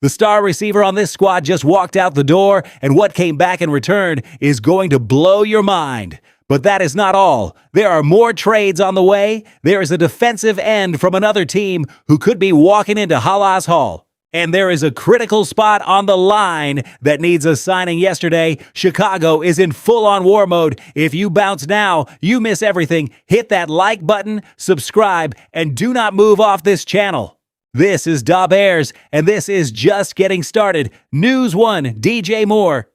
The star receiver on this squad just walked out the door, and what came back in return is going to blow your mind. But that is not all. There are more trades on the way. There is a defensive end from another team who could be walking into Halas Hall. And there is a critical spot on the line that needs a signing yesterday. Chicago is in full-on war mode. If you bounce now, you miss everything. Hit that like button, subscribe, and do not move off this channel. This is Da Bears, and this is Just Getting Started. News 1, DJ Moore.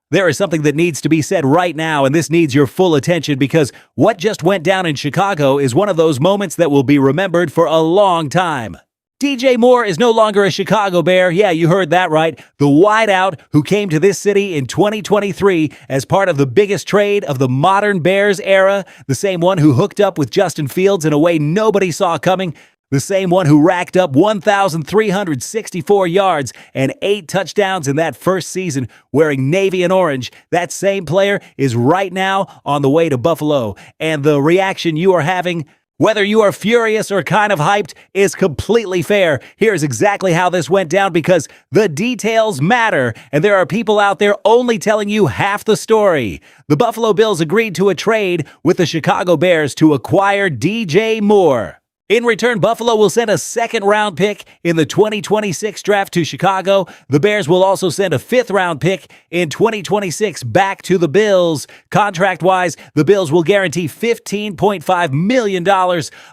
There is something that needs to be said right now, and this needs your full attention because what just went down in Chicago is one of those moments that will be remembered for a long time. DJ Moore is no longer a Chicago Bear. Yeah, you heard that right. The wideout who came to this city in 2023 as part of the biggest trade of the modern Bears era, the same one who hooked up with Justin Fields in a way nobody saw coming, the same one who racked up 1,364 yards and 8 touchdowns in that first season wearing navy and orange. That same player is right now on the way to Buffalo. And the reaction you are having, whether you are furious or kind of hyped, is completely fair. Here's exactly how this went down because the details matter, and there are people out there only telling you half the story. The Buffalo Bills agreed to a trade with the Chicago Bears to acquire DJ Moore. In return, Buffalo will send a second-round pick in the 2026 draft to Chicago. The Bears will also send a fifth-round pick in 2026 back to the Bills. Contract-wise, the Bills will guarantee $15.5 million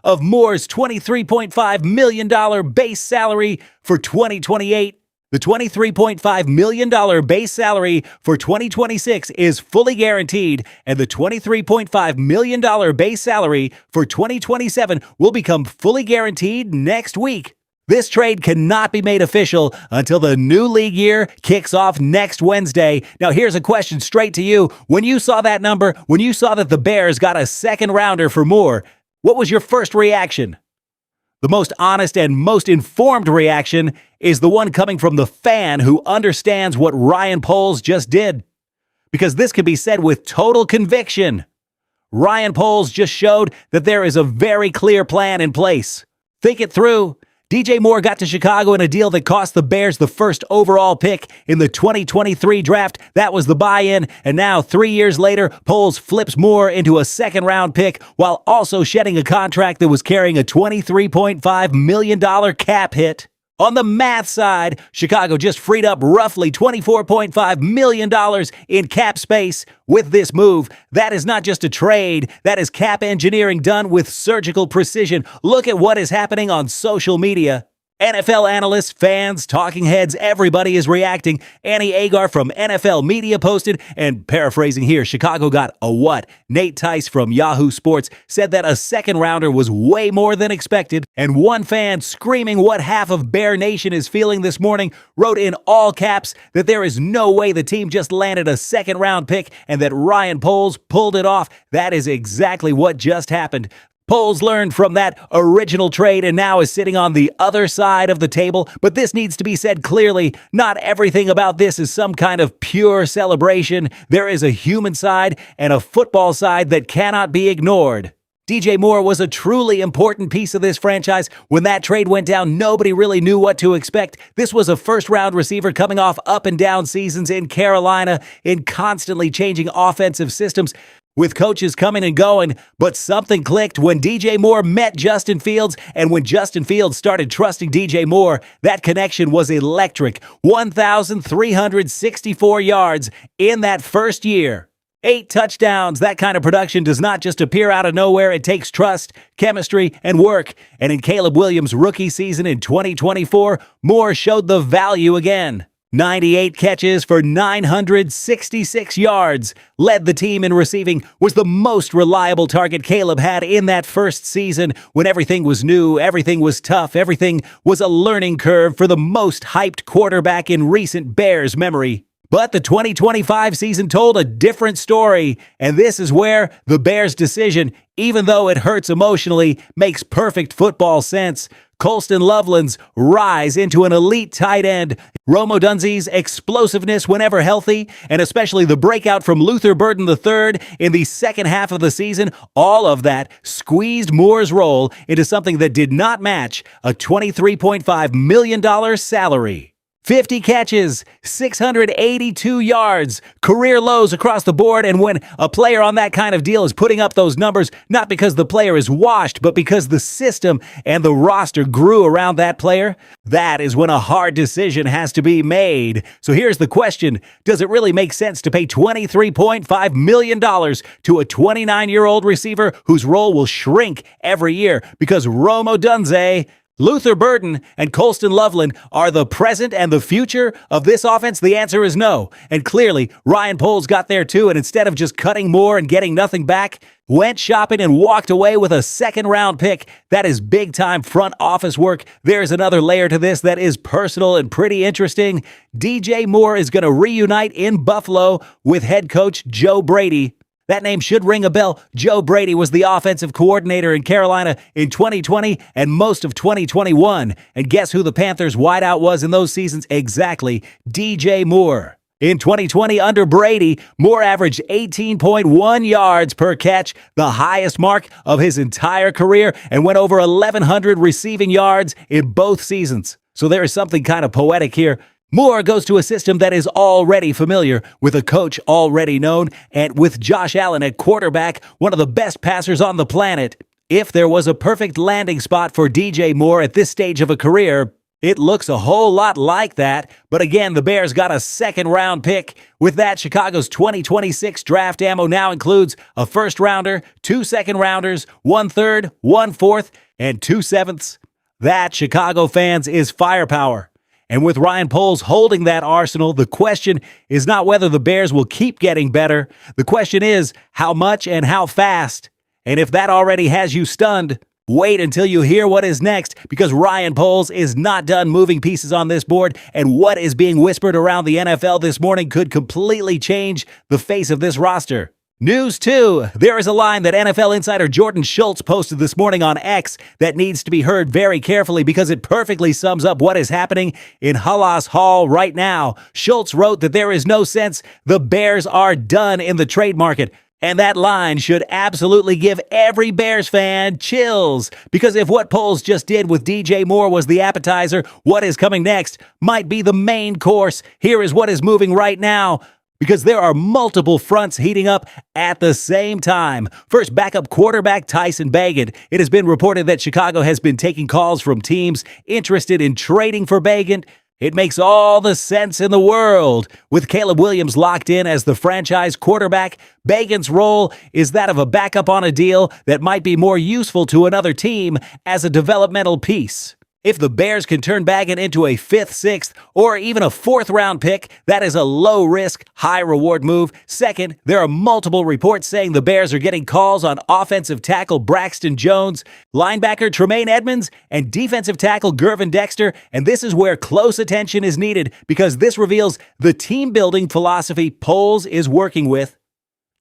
of Moore's $23.5 million base salary for 2028. The $23.5 million base salary for 2026 is fully guaranteed, and the $23.5 million base salary for 2027 will become fully guaranteed next week. This trade cannot be made official until the new league year kicks off next Wednesday. Now, here's a question straight to you. When you saw that number, when you saw that the Bears got a second rounder for Moore, what was your first reaction? The most honest and most informed reaction is the one coming from the fan who understands what Ryan Poles just did. Because this can be said with total conviction. Ryan Poles just showed that there is a very clear plan in place. Think it through. DJ Moore got to Chicago in a deal that cost the Bears the first overall pick in the 2023 draft. That was the buy-in, and now 3 years later, Poles flips Moore into a second-round pick while also shedding a contract that was carrying a $23.5 million cap hit. On the math side, Chicago just freed up roughly $24.5 million in cap space with this move. That is not just a trade. That is cap engineering done with surgical precision. Look at what is happening on social media. NFL analysts, fans, talking heads, everybody is reacting. Annie Agar from NFL Media posted, and paraphrasing here, Chicago got a what? Nate Tice from Yahoo Sports said that a second rounder was way more than expected, and one fan screaming what half of Bear Nation is feeling this morning wrote in all caps that there is no way the team just landed a second round pick and that Ryan Poles pulled it off. That is exactly what just happened. Poles learned from that original trade and now is sitting on the other side of the table, but this needs to be said clearly. Not everything about this is some kind of pure celebration. There is a human side and a football side that cannot be ignored. DJ Moore was a truly important piece of this franchise. When that trade went down, nobody really knew what to expect. This was a first-round receiver coming off up and down seasons in Carolina in constantly changing offensive systems, with coaches coming and going, but something clicked when DJ Moore met Justin Fields, and when Justin Fields started trusting DJ Moore, that connection was electric. 1,364 yards in that first year. 8 touchdowns. That kind of production does not just appear out of nowhere. It takes trust, chemistry, and work. And in Caleb Williams' rookie season in 2024, Moore showed the value again. 98 catches for 966 yards, led the team in receiving, was the most reliable target Caleb had in that first season when everything was new, everything was tough, everything was a learning curve for the most hyped quarterback in recent Bears memory. But the 2025 season told a different story, and this is where the Bears' decision, even though it hurts emotionally, makes perfect football sense. Colston Loveland's rise into an elite tight end, Rome Odunze's explosiveness whenever healthy, and especially the breakout from Luther Burden III in the second half of the season, all of that squeezed Moore's role into something that did not match a $23.5 million salary. 50 catches, 682 yards, career lows across the board. And when a player on that kind of deal is putting up those numbers, not because the player is washed, but because the system and the roster grew around that player, that is when a hard decision has to be made. So here's the question. Does it really make sense to pay $23.5 million to a 29-year-old receiver whose role will shrink every year because Rome Odunze, Luther Burden, and Colston Loveland are the present and the future of this offense? The answer is no. And clearly, Ryan Poles got there too, and instead of just cutting more and getting nothing back, went shopping and walked away with a second-round pick. That is big-time front office work. There's another layer to this that is personal and pretty interesting. DJ Moore is going to reunite in Buffalo with head coach Joe Brady. That name should ring a bell. Joe Brady was the offensive coordinator in Carolina in 2020 and most of 2021. And guess who the Panthers' wideout was in those seasons? Exactly, DJ Moore. In 2020, under Brady, Moore averaged 18.1 yards per catch, the highest mark of his entire career, and went over 1,100 receiving yards in both seasons. So there is something kind of poetic here. Moore goes to a system that is already familiar, with a coach already known, and with Josh Allen at quarterback, one of the best passers on the planet. If there was a perfect landing spot for DJ Moore at this stage of a career, it looks a whole lot like that. But again, the Bears got a second-round pick. With that, Chicago's 2026 draft ammo now includes a first-rounder, 2 second-rounders, 1 third, 1 fourth, and 2 sevenths. That, Chicago fans, is firepower. And with Ryan Poles holding that arsenal, the question is not whether the Bears will keep getting better. The question is how much and how fast. And if that already has you stunned, wait until you hear what is next, because Ryan Poles is not done moving pieces on this board, and what is being whispered around the NFL this morning could completely change the face of this roster. News 2. There is a line that NFL insider Jordan Schultz posted this morning on X that needs to be heard very carefully because it perfectly sums up what is happening in Halas Hall right now. Schultz wrote that there is no sense the Bears are done in the trade market. And that line should absolutely give every Bears fan chills, because if what Poles just did with DJ Moore was the appetizer, what is coming next might be the main course. Here is what is moving right now, because there are multiple fronts heating up at the same time. First, backup quarterback Tyson Bagent. It has been reported that Chicago has been taking calls from teams interested in trading for Bagent. It makes all the sense in the world. With Caleb Williams locked in as the franchise quarterback, Bagent's role is that of a backup on a deal that might be more useful to another team as a developmental piece. If the Bears can turn Bagent into a 5th, 6th, or even a 4th-round pick, that is a low-risk, high-reward move. Second, there are multiple reports saying the Bears are getting calls on offensive tackle Braxton Jones, linebacker Tremaine Edmonds, and defensive tackle Gervin Dexter, and this is where close attention is needed because this reveals the team-building philosophy Poles is working with.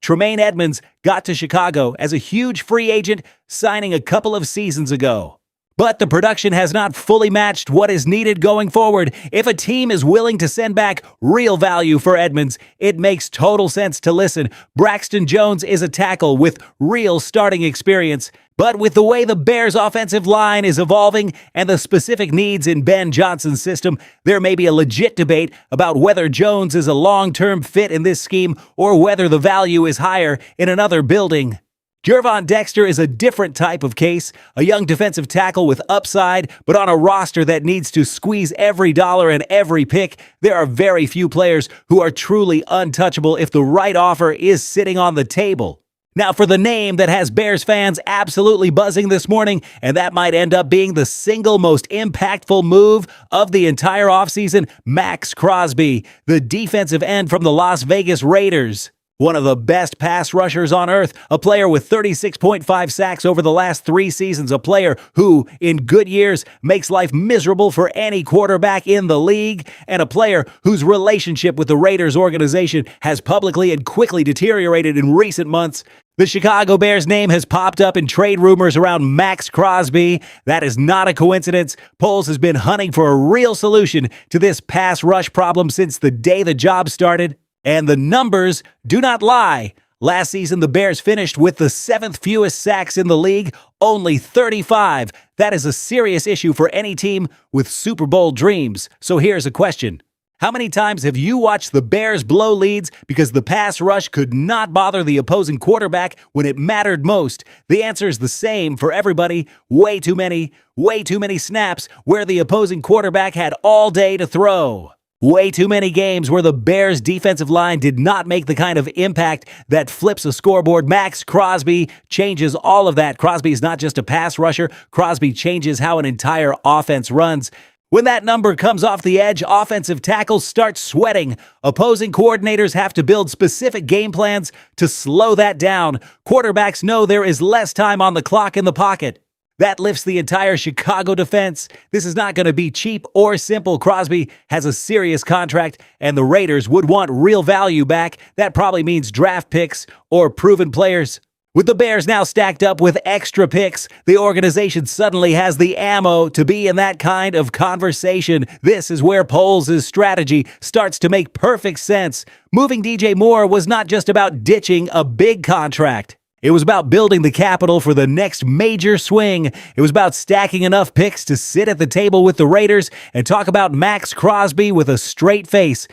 Tremaine Edmonds got to Chicago as a huge free agent, signing a couple of seasons ago. But the production has not fully matched what is needed going forward. If a team is willing to send back real value for Edmonds, it makes total sense to listen. Braxton Jones is a tackle with real starting experience. But with the way the Bears' offensive line is evolving and the specific needs in Ben Johnson's system, there may be a legit debate about whether Jones is a long-term fit in this scheme or whether the value is higher in another building. Gervin Dexter is a different type of case, a young defensive tackle with upside, but on a roster that needs to squeeze every dollar and every pick. There are very few players who are truly untouchable if the right offer is sitting on the table. Now for the name that has Bears fans absolutely buzzing this morning, and that might end up being the single most impactful move of the entire offseason, Max Crosby, the defensive end from the Las Vegas Raiders. One of the best pass rushers on earth, a player with 36.5 sacks over the last 3 seasons, a player who, in good years, makes life miserable for any quarterback in the league, and a player whose relationship with the Raiders organization has publicly and quickly deteriorated in recent months. The Chicago Bears name has popped up in trade rumors around Max Crosby. That is not a coincidence. Poles has been hunting for a real solution to this pass rush problem since the day the job started. And the numbers do not lie. Last season, the Bears finished with the 7th fewest sacks in the league, only 35. That is a serious issue for any team with Super Bowl dreams. So here's a question. How many times have you watched the Bears blow leads because the pass rush could not bother the opposing quarterback when it mattered most? The answer is the same for everybody. Way too many snaps where the opposing quarterback had all day to throw. Way too many games where the Bears' defensive line did not make the kind of impact that flips a scoreboard. Max Crosby changes all of that. Crosby is not just a pass rusher. Crosby changes how an entire offense runs. When that number comes off the edge, offensive tackles start sweating. Opposing coordinators have to build specific game plans to slow that down. Quarterbacks know there is less time on the clock in the pocket. That lifts the entire Chicago defense. This is not going to be cheap or simple. Crosby has a serious contract, and the Raiders would want real value back. That probably means draft picks or proven players. With the Bears now stacked up with extra picks, the organization suddenly has the ammo to be in that kind of conversation. This is where Poles' strategy starts to make perfect sense. Moving DJ Moore was not just about ditching a big contract. It was about building the capital for the next major swing. It was about stacking enough picks to sit at the table with the Raiders and talk about Max Crosby with a straight face.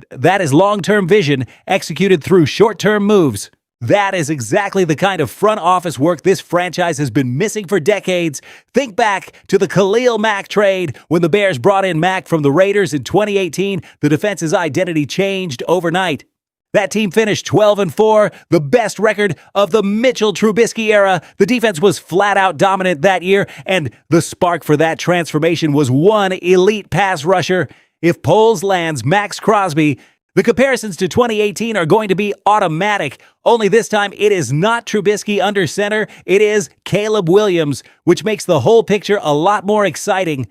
That is long-term vision executed through short-term moves. That is exactly the kind of front office work this franchise has been missing for decades. Think back to the Khalil Mack trade. When the Bears brought in Mack from the Raiders in 2018, the defense's identity changed overnight. That team finished 12-4, the best record of the Mitchell Trubisky era. The defense was flat-out dominant that year, and the spark for that transformation was one elite pass rusher. If Poles lands Max Crosby, the comparisons to 2018 are going to be automatic, only this time it is not Trubisky under center, it is Caleb Williams, which makes the whole picture a lot more exciting.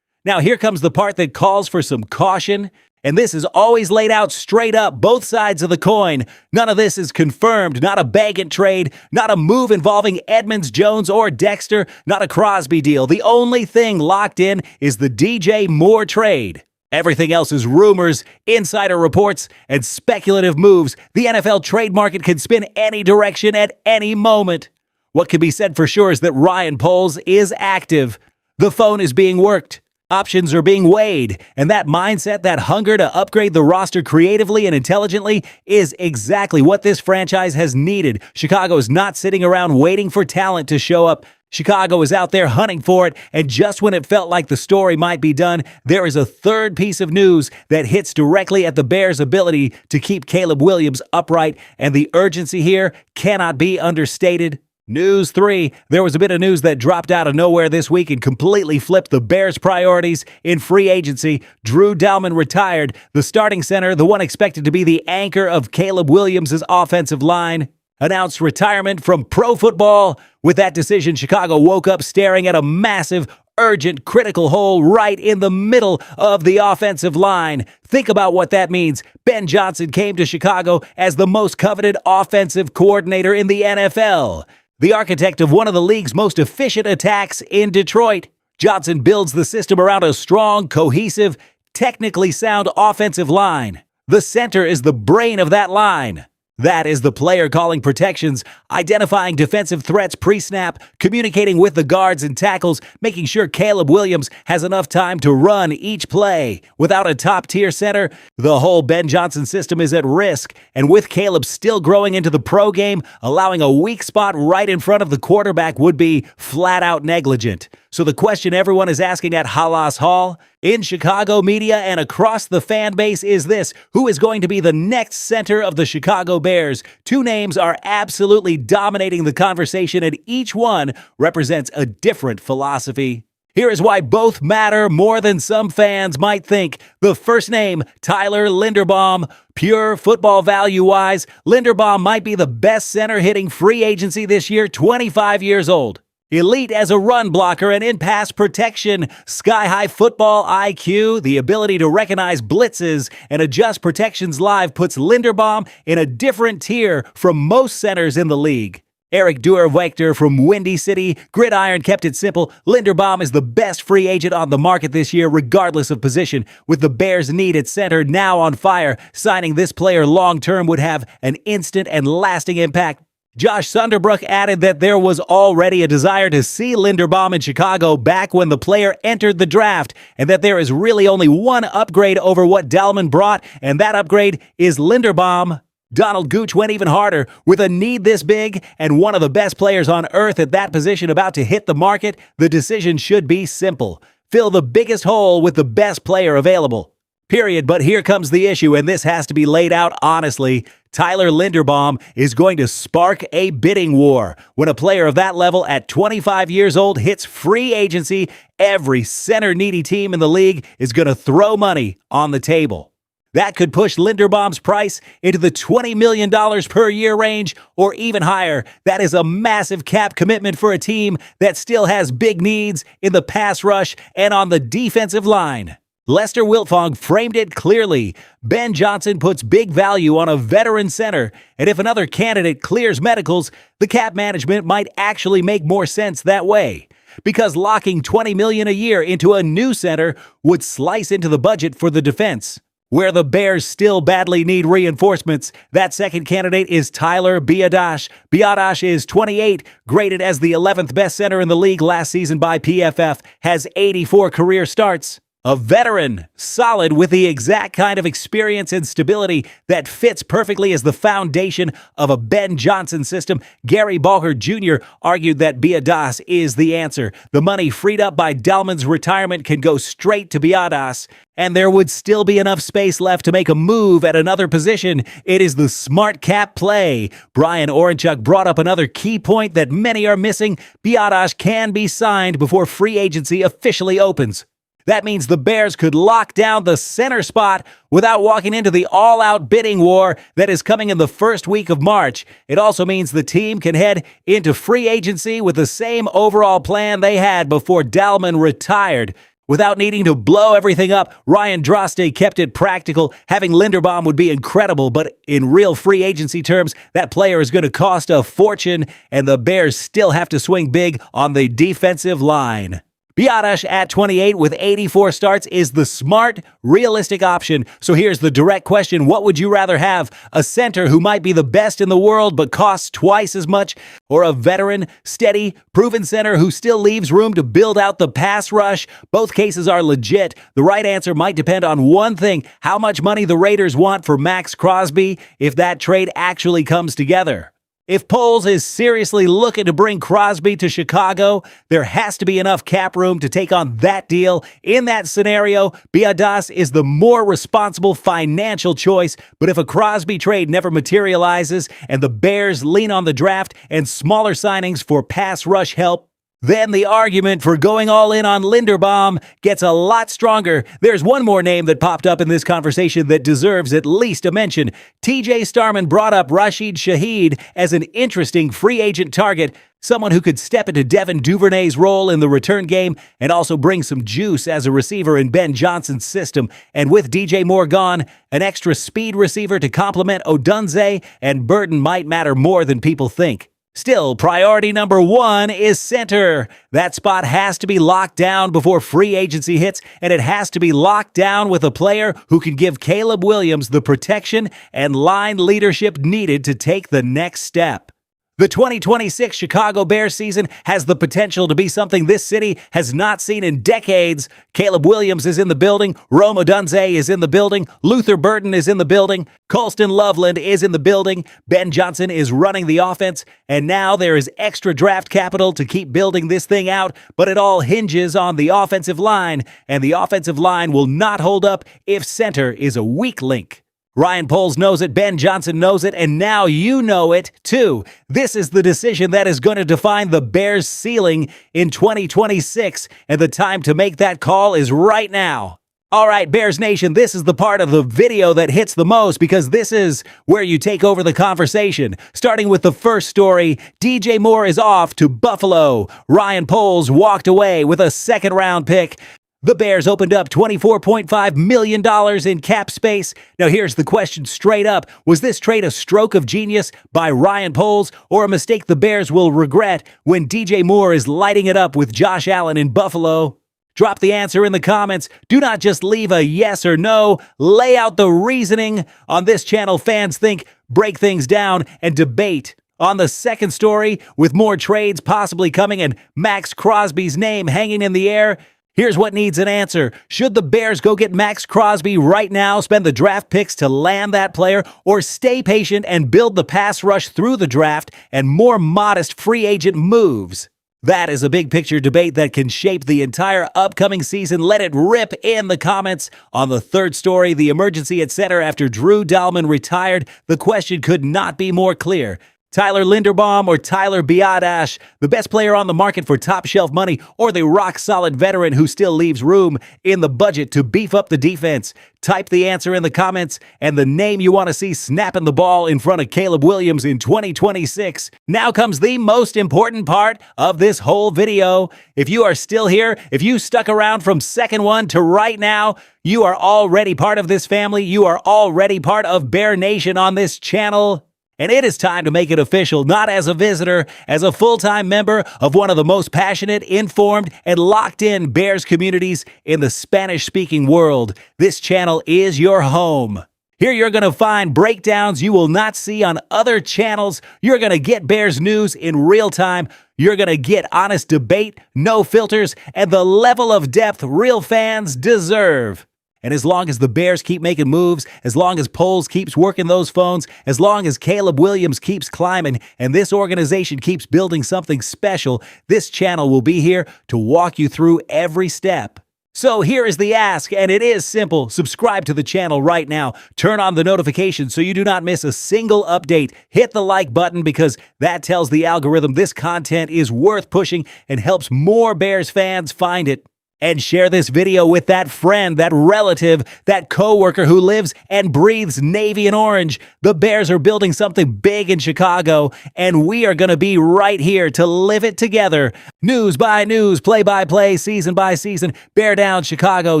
Now here comes the part that calls for some caution, and this is always laid out straight up, both sides of the coin. None of this is confirmed, not a Baggett trade, not a move involving Edmonds, Jones, or Dexter, not a Crosby deal. The only thing locked in is the DJ Moore trade. Everything else is rumors, insider reports, and speculative moves. The NFL trade market can spin any direction at any moment. What can be said for sure is that Ryan Poles is active. The phone is being worked. Options are being weighed. And that mindset, that hunger to upgrade the roster creatively and intelligently is exactly what this franchise has needed. Chicago is not sitting around waiting for talent to show up. Chicago is out there hunting for it, and just when it felt like the story might be done, there is a third piece of news that hits directly at the Bears' ability to keep Caleb Williams upright, and the urgency here cannot be understated. News 3. There was a bit of news that dropped out of nowhere this week and completely flipped the Bears' priorities in free agency. Drew Dalman retired, the starting center, the one expected to be the anchor of Caleb Williams' offensive line, announced retirement from pro football. With that decision, Chicago woke up staring at a massive, urgent, critical hole right in the middle of the offensive line. Think about what that means. Ben Johnson came to Chicago as the most coveted offensive coordinator in the NFL, the architect of one of the league's most efficient attacks in Detroit. Johnson builds the system around a strong, cohesive, technically sound offensive line. The center is the brain of that line. That is the player calling protections, identifying defensive threats pre-snap, communicating with the guards and tackles, making sure Caleb Williams has enough time to run each play. Without a top-tier center, the whole Ben Johnson system is at risk. And with Caleb still growing into the pro game, allowing a weak spot right in front of the quarterback would be flat-out negligent. So the question everyone is asking at Halas Hall, in Chicago media and across the fan base is this: who is going to be the next center of the Chicago Bears? Two names are absolutely dominating the conversation, and each one represents a different philosophy. Here is why both matter more than some fans might think. The first name, Tyler Linderbaum. Pure football value-wise, Linderbaum might be the best center hitting free agency this year, 25 years old. Elite as a run blocker and in pass protection, sky-high football IQ, the ability to recognize blitzes and adjust protections live puts Linderbaum in a different tier from most centers in the league. Eric Duer-Wechter from Windy City. Gridiron kept it simple. Linderbaum is the best free agent on the market this year, regardless of position. With the Bears' need at center now on fire, signing this player long-term would have an instant and lasting impact. Josh Sunderbrook added that there was already a desire to see Linderbaum in Chicago back when the player entered the draft, and that there is really only one upgrade over what Dalman brought, and that upgrade is Linderbaum. Donald Gooch went even harder. With a need this big and one of the best players on earth at that position about to hit the market, the decision should be simple. Fill the biggest hole with the best player available. Period. But here comes the issue, and this has to be laid out honestly. Tyler Linderbaum is going to spark a bidding war. When a player of that level at 25 years old hits free agency, every center-needy team in the league is going to throw money on the table. That could push Linderbaum's price into the $20 million per year range or even higher. That is a massive cap commitment for a team that still has big needs in the pass rush and on the defensive line. Lester Wiltfong framed it clearly. Ben Johnson puts big value on a veteran center, and if another candidate clears medicals, the cap management might actually make more sense that way. Because locking $20 million a year into a new center would slice into the budget for the defense. Where the Bears still badly need reinforcements, that second candidate is Tyler Biadasz. Biadasz is 28, graded as the 11th best center in the league last season by PFF, has 84 career starts. A veteran, solid with the exact kind of experience and stability that fits perfectly as the foundation of a Ben Johnson system. Gary Balker Jr. argued that Biadasz is the answer. The money freed up by Dalman's retirement can go straight to Biadasz, and there would still be enough space left to make a move at another position. It is the smart cap play. Brian Orenchuk brought up another key point that many are missing. Biadasz can be signed before free agency officially opens. That means the Bears could lock down the center spot without walking into the all-out bidding war that is coming in the first week of March. It also means the team can head into free agency with the same overall plan they had before Dalman retired. Without needing to blow everything up, Ryan Droste kept it practical. Having Linderbaum would be incredible, but in real free agency terms, that player is going to cost a fortune, and the Bears still have to swing big on the defensive line. Biadasz at 28 with 84 starts is the smart, realistic option. So here's the direct question. What would you rather have? A center who might be the best in the world but costs twice as much? Or a veteran, steady, proven center who still leaves room to build out the pass rush? Both cases are legit. The right answer might depend on one thing: how much money the Raiders want for Max Crosby if that trade actually comes together. If Poles is seriously looking to bring Crosby to Chicago, there has to be enough cap room to take on that deal. In that scenario, Biadasz is the more responsible financial choice, but if a Crosby trade never materializes and the Bears lean on the draft and smaller signings for pass rush help, then the argument for going all in on Linderbaum gets a lot stronger. There's one more name that popped up in this conversation that deserves at least a mention. TJ Starman brought up Rashid Shaheed as an interesting free agent target, someone who could step into Devin Duvernay's role in the return game and also bring some juice as a receiver in Ben Johnson's system. And with DJ Moore gone, an extra speed receiver to complement Odunze and Burton might matter more than people think. Still, priority number one is center. That spot has to be locked down before free agency hits, and it has to be locked down with a player who can give Caleb Williams the protection and line leadership needed to take the next step. The 2026 Chicago Bears season has the potential to be something this city has not seen in decades. Caleb Williams is in the building. Rome Odunze is in the building. Luther Burton is in the building. Colston Loveland is in the building. Ben Johnson is running the offense. And now there is extra draft capital to keep building this thing out. But it all hinges on the offensive line. And the offensive line will not hold up if center is a weak link. Ryan Poles knows it, Ben Johnson knows it, and now you know it, too. This is the decision that is going to define the Bears' ceiling in 2026, and the time to make that call is right now. All right, Bears Nation, this is the part of the video that hits the most because this is where you take over the conversation. Starting with the first story, DJ Moore is off to Buffalo. Ryan Poles walked away with a second-round pick. The Bears opened up $24.5 million in cap space. Now here's the question straight up. Was this trade a stroke of genius by Ryan Poles or a mistake the Bears will regret when DJ Moore is lighting it up with Josh Allen in Buffalo? Drop the answer in the comments. Do not just leave a yes or no. Lay out the reasoning. On this channel, fans think, break things down, and debate. On the second story, with more trades possibly coming and Max Crosby's name hanging in the air, here's what needs an answer. Should the Bears go get Max Crosby right now, spend the draft picks to land that player, or stay patient and build the pass rush through the draft and more modest free agent moves? That is a big picture debate that can shape the entire upcoming season. Let it rip in the comments. On the third story, the emergency at center after Drew Dalman retired, the question could not be more clear. Tyler Linderbaum or Tyler Biadasz, the best player on the market for top-shelf money, or the rock-solid veteran who still leaves room in the budget to beef up the defense? Type the answer in the comments and the name you want to see snapping the ball in front of Caleb Williams in 2026. Now comes the most important part of this whole video. If you are still here, if you stuck around from second one to right now, you are already part of this family. You are already part of Bear Nation on this channel. And it is time to make it official, not as a visitor, as a full-time member of one of the most passionate, informed, and locked-in Bears communities in the Spanish-speaking world. This channel is your home. Here you're going to find breakdowns you will not see on other channels. You're going to get Bears news in real time. You're going to get honest debate, no filters, and the level of depth real fans deserve. And as long as the Bears keep making moves, as long as Poles keeps working those phones, as long as Caleb Williams keeps climbing, and this organization keeps building something special, this channel will be here to walk you through every step. So here is the ask, and it is simple. Subscribe to the channel right now. Turn on the notifications so you do not miss a single update. Hit the like button because that tells the algorithm this content is worth pushing and helps more Bears fans find it. And share this video with that friend, that relative, that coworker who lives and breathes navy and orange. The Bears are building something big in Chicago, and we are going to be right here to live it together. News by news, play by play, season by season. Bear down, Chicago,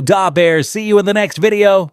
Da Bears. See you in the next video.